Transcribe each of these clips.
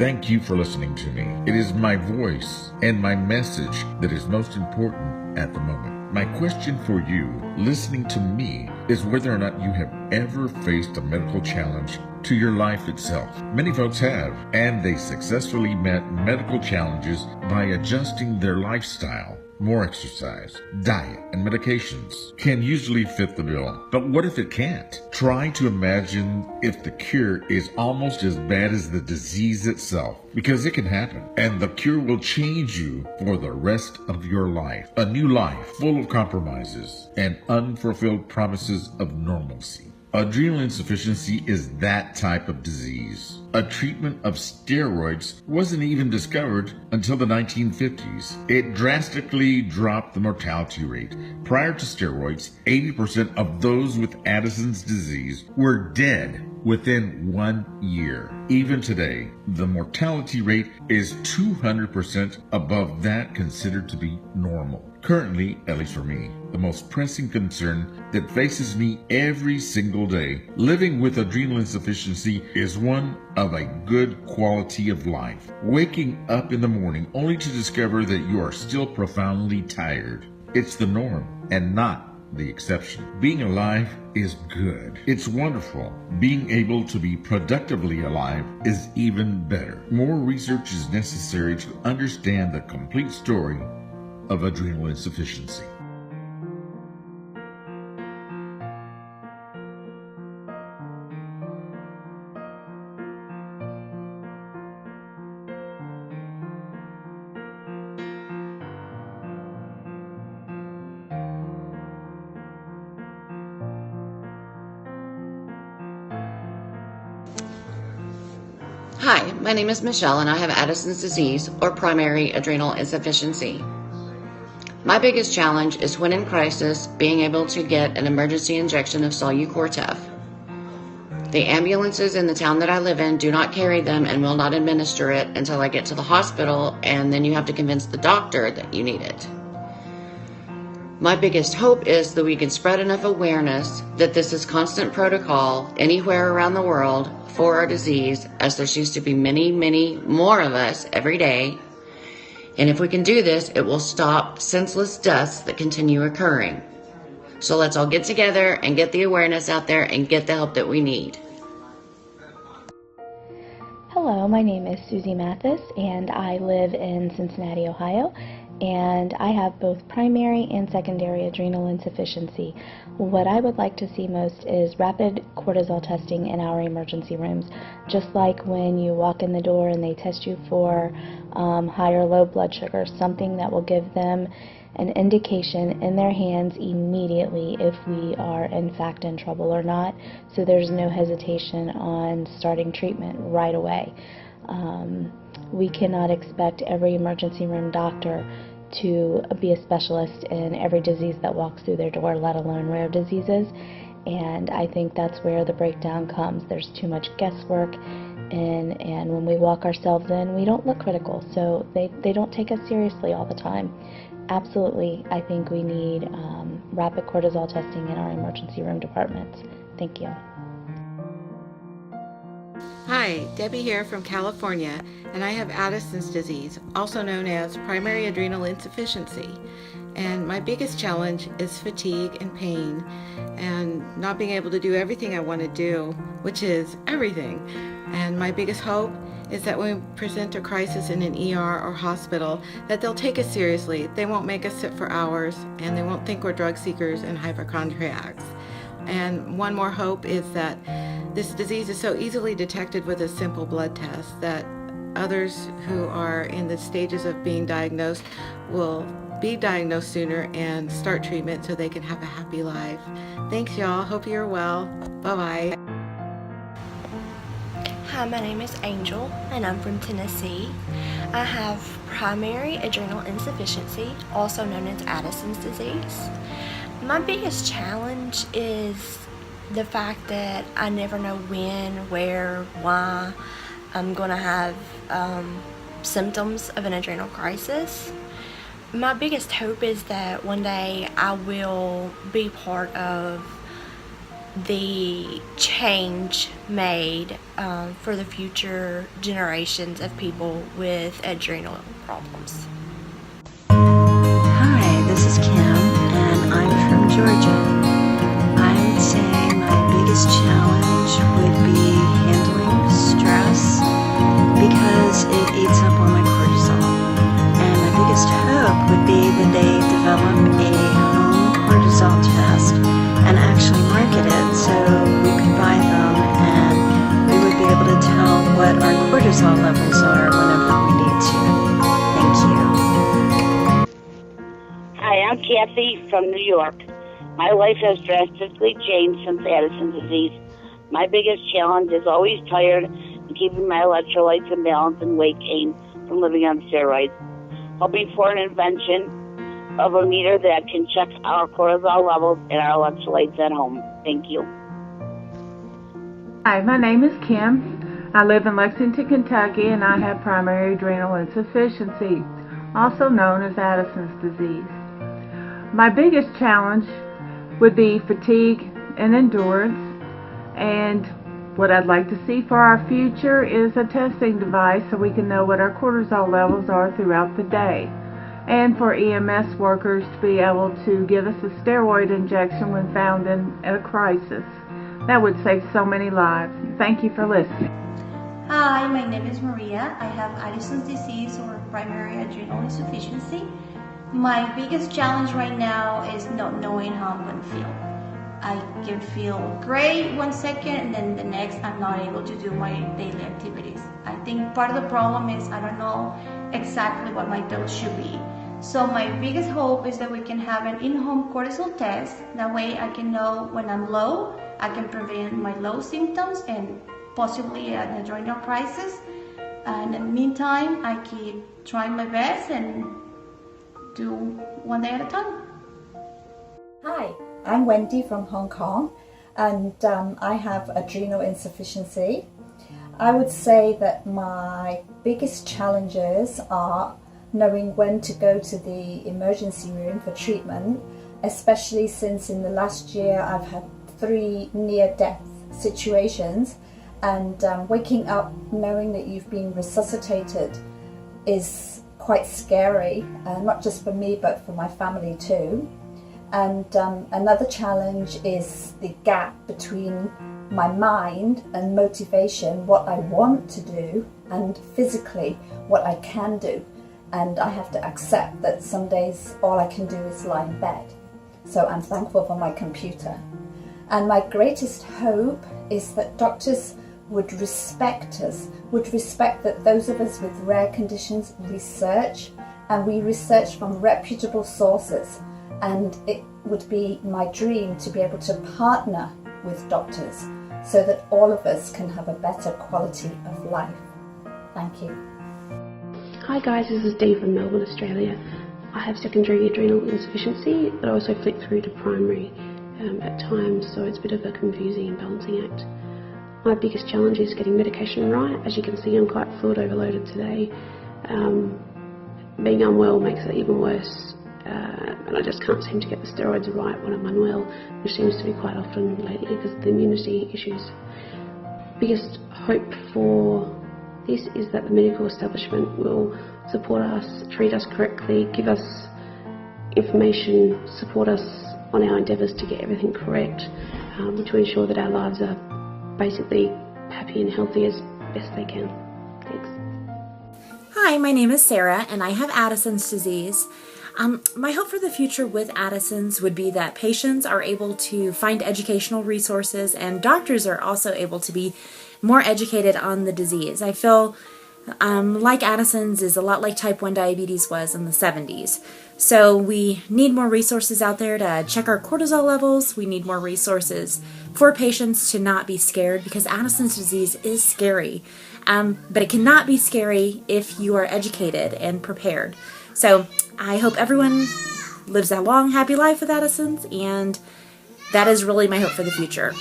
Thank you for listening to me. It is my voice and my message that is most important at the moment. My question for you, listening to me, is whether or not you have ever faced a medical challenge to your life itself. Many folks have, and they successfully met medical challenges by adjusting their lifestyle. More exercise, diet, and medications can usually fit the bill. But what if it can't? Try to imagine if the cure is almost as bad as the disease itself, because it can happen. And the cure will change you for the rest of your life. A new life full of compromises and unfulfilled promises of normalcy. Adrenal insufficiency is that type of disease. A treatment of steroids wasn't even discovered until the 1950s. It drastically dropped the mortality rate. Prior to steroids, 80% of those with Addison's disease were dead within 1 year. Even today, the mortality rate is 200% above that considered to be normal. Currently, at least for me, the most pressing concern that faces me every single day living with adrenal insufficiency is one of a good quality of life. Waking up in the morning only to discover that you are still profoundly tired. It's the norm and not the exception. Being alive is good. It's wonderful. Being able to be productively alive is even better. More research is necessary to understand the complete story of adrenal insufficiency. Hi, my name is Michelle and I have Addison's disease or primary adrenal insufficiency. My biggest challenge is when in crisis being able to get an emergency injection of Solu-Cortef. The ambulances in the town that I live in do not carry them and will not administer it until I get to the hospital, and then you have to convince the doctor that you need it. My biggest hope is that we can spread enough awareness that this is constant protocol anywhere around the world for our disease, as there seems to be many, many more of us every day. And if we can do this, it will stop senseless deaths that continue occurring. So let's all get together and get the awareness out there and get the help that we need. Hello, my name is Susie Mathis and I live in Cincinnati, Ohio, and I have both primary and secondary adrenal insufficiency. What I would like to see most is rapid cortisol testing in our emergency rooms, just like when you walk in the door and they test you for high or low blood sugar, something that will give them an indication in their hands immediately if we are in fact in trouble or not, so there's no hesitation on starting treatment right away. We cannot expect every emergency room doctor to be a specialist in every disease that walks through their door, let alone rare diseases, and I think that's where the breakdown comes. There's too much guesswork, and when we walk ourselves in, we don't look critical, so they don't take us seriously all the time. Absolutely, I think we need rapid cortisol testing in our emergency room departments. Thank you. Hi, Debbie here from California, and I have Addison's disease, also known as primary adrenal insufficiency. And my biggest challenge is fatigue and pain, and not being able to do everything I want to do, which is everything. And my biggest hope is that when we present a crisis in an ER or hospital, that they'll take us seriously. They won't make us sit for hours, and they won't think we're drug seekers and hypochondriacs. And one more hope is that this disease is so easily detected with a simple blood test that others who are in the stages of being diagnosed will be diagnosed sooner and start treatment so they can have a happy life. Thanks, y'all. Hope you're well. Bye-bye. Hi, my name is Angel, and I'm from Tennessee. I have primary adrenal insufficiency, also known as Addison's disease. My biggest challenge is the fact that I never know when, where, why I'm going to have symptoms of an adrenal crisis. My biggest hope is that one day I will be part of the change made for the future generations of people with adrenal problems. Hi, this is Kim, and I'm from Georgia. I would say my biggest challenge would be handling stress because it eats up all my cortisol. And my biggest hope would be that they develop a home cortisol test and actually market it so we could buy them and we would be able to tell what our cortisol levels are whenever we need to. Thank you. Hi, I'm Kathy from New York. My life has drastically changed since Addison's disease. My biggest challenge is always tired and keeping my electrolytes in balance and weight gain from living on steroids. Hoping for an invention of a meter that can check our cortisol levels and our electrolytes at home. Thank you. Hi, my name is Kim. I live in Lexington, Kentucky, and I have primary adrenal insufficiency, also known as Addison's disease. My biggest challenge would be fatigue and endurance, and what I'd like to see for our future is a testing device so we can know what our cortisol levels are throughout the day, and for EMS workers to be able to give us a steroid injection when found in a crisis. That would save so many lives. Thank you for listening. Hi, my name is Maria. I have Addison's disease or primary adrenal insufficiency. My biggest challenge right now is not knowing how I'm going to feel. I can feel great 1 second and then the next I'm not able to do my daily activities. I think part of the problem is I don't know exactly what my dose should be. So my biggest hope is that we can have an in-home cortisol test. That way I can know when I'm low, I can prevent my low symptoms and possibly an adrenal crisis. In the meantime, I keep trying my best and do one day at a time. Hi, I'm Wendy from Hong Kong, and I have adrenal insufficiency. I would say that my biggest challenges are knowing when to go to the emergency room for treatment, especially since in the last year I've had 3 near-death situations, and waking up knowing that you've been resuscitated is quite scary, not just for me but for my family too. And another challenge is the gap between my mind and motivation, what I want to do, and physically what I can do. And I have to accept that some days all I can do is lie in bed. So I'm thankful for my computer. And my greatest hope is that doctors would respect us, would respect that those of us with rare conditions research, and we research from reputable sources. And it would be my dream to be able to partner with doctors so that all of us can have a better quality of life. Thank you. Hi guys, this is Dee from Melbourne, Australia. I have secondary adrenal insufficiency, but I also flick through to primary at times, so it's a bit of a confusing and balancing act. My biggest challenge is getting medication right. As you can see, I'm quite fluid overloaded today. Being unwell makes it even worse, and I just can't seem to get the steroids right when I'm unwell, which seems to be quite often lately because of the immunity issues. Biggest hope for this is that the medical establishment will support us, treat us correctly, give us information, support us on our endeavours to get everything correct, to ensure that our lives are basically happy and healthy as best they can. Thanks. Hi, my name is Sarah and I have Addison's disease. My hope for the future with Addison's would be that patients are able to find educational resources and doctors are also able to be more educated on the disease. I feel like Addison's is a lot like type 1 diabetes was in the 70s. So we need more resources out there to check our cortisol levels. We need more resources for patients to not be scared because Addison's disease is scary. But it cannot be scary if you are educated and prepared. So I hope everyone lives a long, happy life with Addison's, and that is really my hope for the future.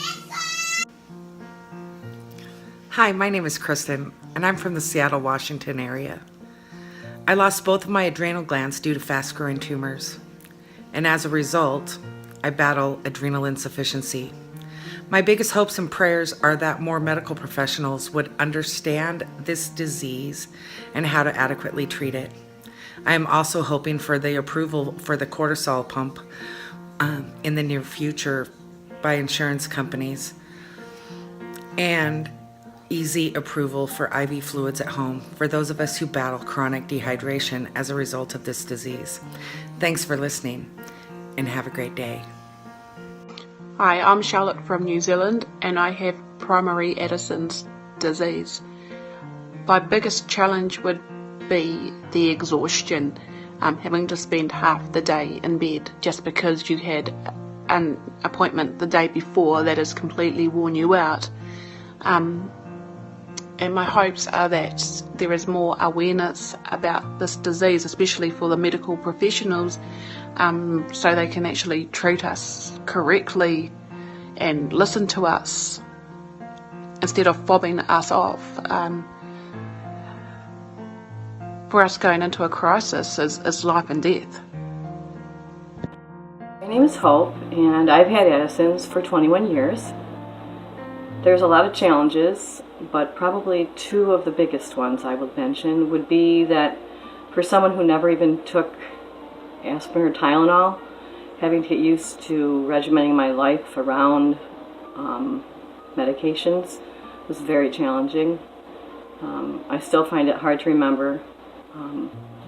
Hi, my name is Kristen, and I'm from the Seattle, Washington area. I lost both of my adrenal glands due to fast-growing tumors, and as a result, I battle adrenal insufficiency. My biggest hopes and prayers are that more medical professionals would understand this disease and how to adequately treat it. I am also hoping for the approval for the cortisol pump in the near future by insurance companies, and easy approval for IV fluids at home for those of us who battle chronic dehydration as a result of this disease. Thanks for listening, and have a great day. Hi, I'm Charlotte from New Zealand, and I have primary Addison's disease. My biggest challenge would be the exhaustion, having to spend half the day in bed just because you had an appointment the day before that has completely worn you out. And my hopes are that there is more awareness about this disease, especially for the medical professionals, so they can actually treat us correctly and listen to us instead of fobbing us off. For us going into a crisis is life and death. My name is Hope, and I've had Addison's for 21 years. There's a lot of challenges, but probably two of the biggest ones I would mention would be that for someone who never even took aspirin or Tylenol, having to get used to regimenting my life around medications was very challenging. I still find it hard to remember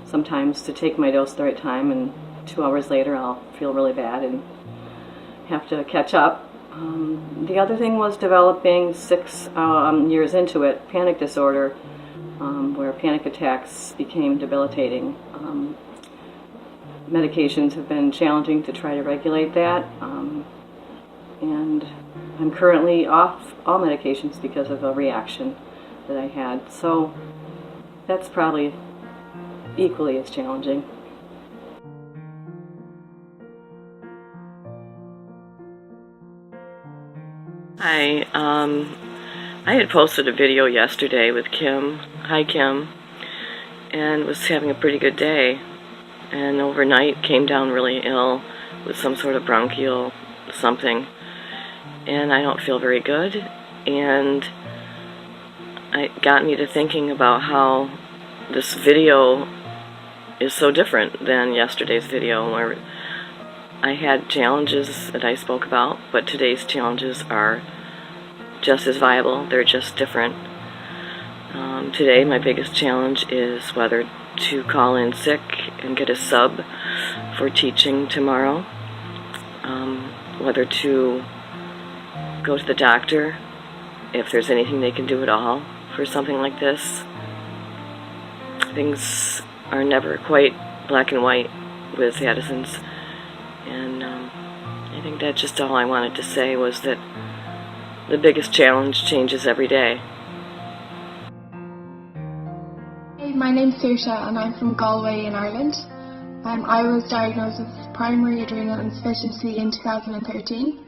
sometimes to take my dose at the right time, and 2 hours later I'll feel really bad and have to catch up. The other thing was developing 6 years into it, panic disorder, where panic attacks became debilitating. Medications have been challenging to try to regulate that, and I'm currently off all medications because of a reaction that I had. So that's probably equally as challenging. Hi, I had posted a video yesterday with Kim, hi Kim, and was having a pretty good day, and overnight came down really ill with some sort of bronchial something, and I don't feel very good, and it got me to thinking about how this video is so different than yesterday's video, where I had challenges that I spoke about, but today's challenges are just as viable. They're just different. Today, my biggest challenge is whether to call in sick and get a sub for teaching tomorrow, whether to go to the doctor, if there's anything they can do at all for something like this. Things are never quite black and white with Addison's. And I think that's just all I wanted to say, was that the biggest challenge changes every day. Hey, my name's Saoirse and I'm from Galway in Ireland. I was diagnosed with primary adrenal insufficiency in 2013.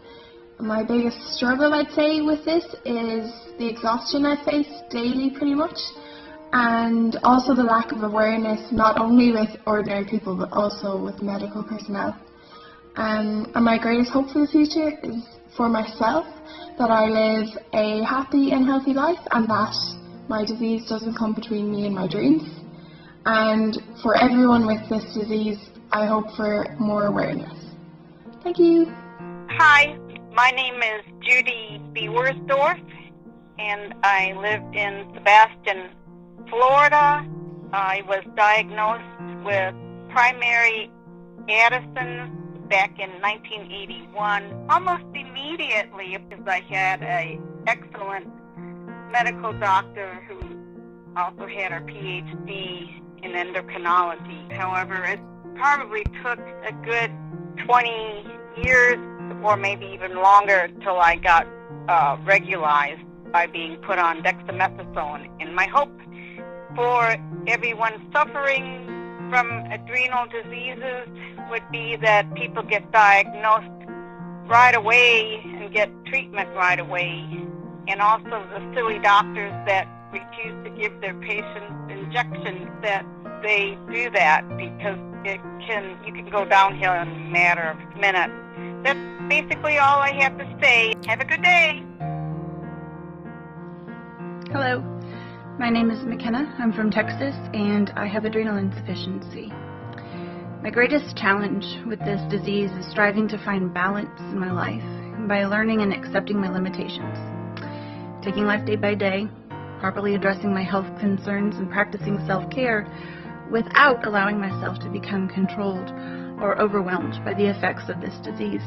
My biggest struggle, I'd say, with this is the exhaustion I face daily pretty much, and also the lack of awareness, not only with ordinary people but also with medical personnel. And my greatest hope for the future is for myself, that I live a happy and healthy life, and that my disease doesn't come between me and my dreams. And for everyone with this disease, I hope for more awareness. Thank you. Hi, my name is Judy B. Wursdorf, and I live in Sebastian, Florida. I was diagnosed with primary Addison's back in 1981, almost immediately, because I had an excellent medical doctor who also had her PhD in endocrinology. However, it probably took a good 20 years or maybe even longer till I got regularized by being put on dexamethasone. And my hope for everyone suffering from adrenal diseases would be that people get diagnosed right away and get treatment right away. And also the silly doctors that refuse to give their patients injections, that they do that, because you can go downhill in a matter of minutes. That's basically all I have to say. Have a good day. Hello, my name is McKenna. I'm from Texas, and I have adrenal insufficiency. My greatest challenge with this disease is striving to find balance in my life by learning and accepting my limitations, taking life day by day, properly addressing my health concerns, and practicing self-care without allowing myself to become controlled or overwhelmed by the effects of this disease.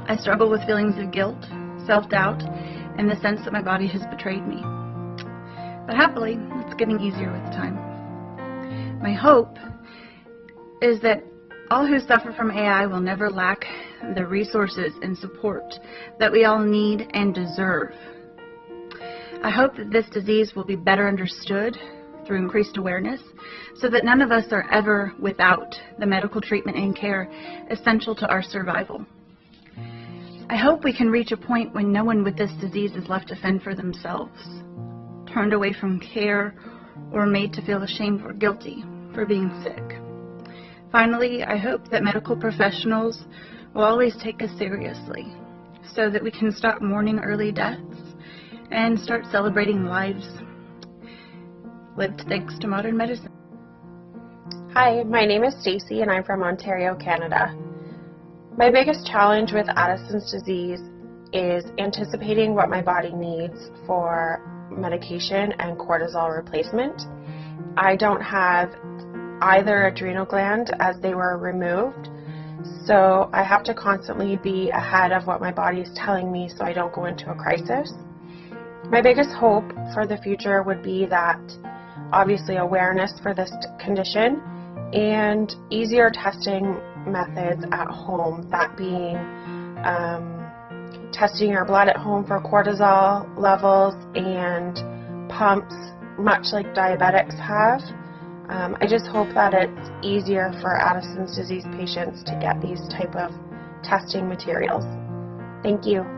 I struggle with feelings of guilt, self-doubt, and the sense that my body has betrayed me. But happily, it's getting easier with time. My hope is that all who suffer from AI will never lack the resources and support that we all need and deserve. I hope that this disease will be better understood through increased awareness so that none of us are ever without the medical treatment and care essential to our survival. I hope we can reach a point when no one with this disease is left to fend for themselves, turned away from care, or made to feel ashamed or guilty for being sick. Finally, I hope that medical professionals will always take us seriously so that we can stop mourning early deaths and start celebrating lives lived thanks to modern medicine. Hi, my name is Stacy and I'm from Ontario, Canada. My biggest challenge with Addison's disease is anticipating what my body needs for medication and cortisol replacement. I don't have either adrenal gland as they were removed, so I have to constantly be ahead of what my body is telling me so I don't go into a crisis. My biggest hope for the future would be that obviously awareness for this condition and easier testing methods at home, that being testing your blood at home for cortisol levels and pumps, much like diabetics have. I just hope that it's easier for Addison's disease patients to get these type of testing materials. Thank you.